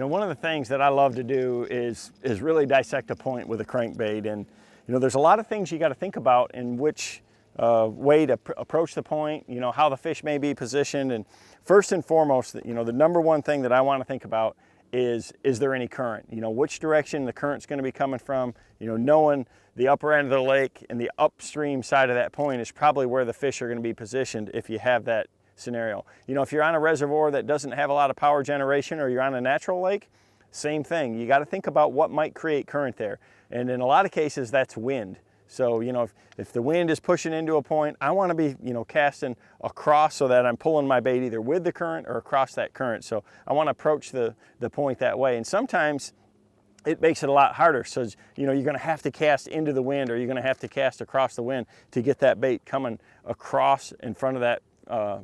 One of the things that I love to do is really dissect a point with a crankbait. And, there's a lot of things you got to think about in which way to approach the point, how the fish may be positioned. And first and foremost, the number one thing that I want to think about is there any current? Which direction the current's going to be coming from. Knowing the upper end of the lake and the upstream side of that point is probably where the fish are going to be positioned if you have that scenario. If you're on a reservoir that doesn't have a lot of power generation, or you're on a natural lake, same thing. You got to think about what might create current there. And in a lot of cases, that's wind. So, if the wind is pushing into a point, I want to be, casting across so that I'm pulling my bait either with the current or across that current. So I want to approach the point that way. And sometimes it makes it a lot harder. So, you're going to have to cast into the wind, or you're going to have to cast across the wind to get that bait coming across in front of that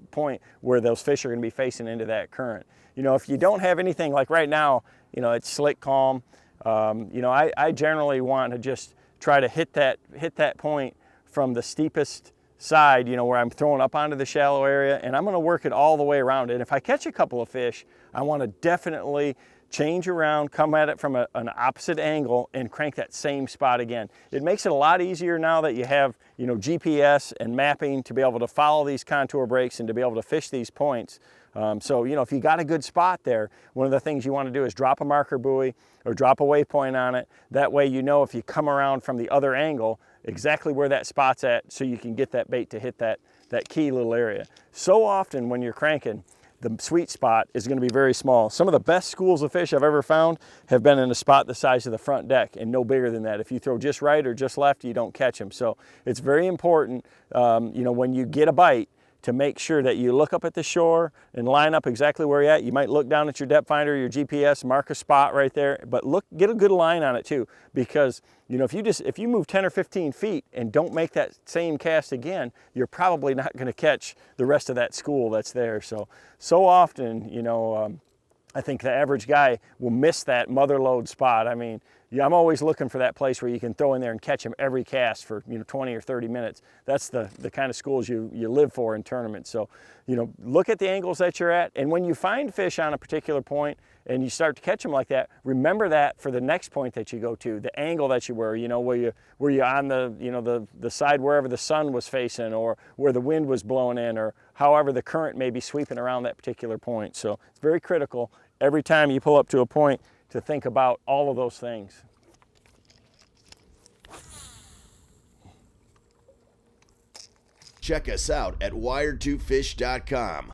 point where those fish are going to be facing into that current. If you don't have anything, like right now, it's slick, calm, I generally want to just try to hit that point from the steepest side, where I'm throwing up onto the shallow area, and I'm going to work it all the way around. And if I catch a couple of fish, I want to definitely change around, come at it from an opposite angle, and crank that same spot again. It makes it a lot easier now that you have, GPS and mapping to be able to follow these contour breaks and to be able to fish these points. So, if you got a good spot there, one of the things you want to do is drop a marker buoy or drop a waypoint on it. That way, if you come around from the other angle, exactly where that spot's at, so you can get that bait to hit that key little area. So often when you're cranking, the sweet spot is going to be very small. Some of the best schools of fish I've ever found have been in a spot the size of the front deck and no bigger than that. If you throw just right or just left, you don't catch them. So it's very important, when you get a bite, to make sure that you look up at the shore and line up exactly where you're at. You might look down at your depth finder, your GPS, mark a spot right there, but get a good line on it too, because if you move 10 or 15 feet and don't make that same cast again, you're probably not going to catch the rest of that school that's there. So often, I think the average guy will miss that mother lode spot. I mean, I'm always looking for that place where you can throw in there and catch them every cast for 20 or 30 minutes. That's the kind of schools you live for in tournaments. So, look at the angles that you're at, and when you find fish on a particular point and you start to catch them like that, remember that for the next point that you go to, the angle that you were, were you on the side wherever the sun was facing, or where the wind was blowing in, or however the current may be sweeping around that particular point. So it's very critical every time you pull up to a point to think about all of those things. Check us out at wired2fish.com.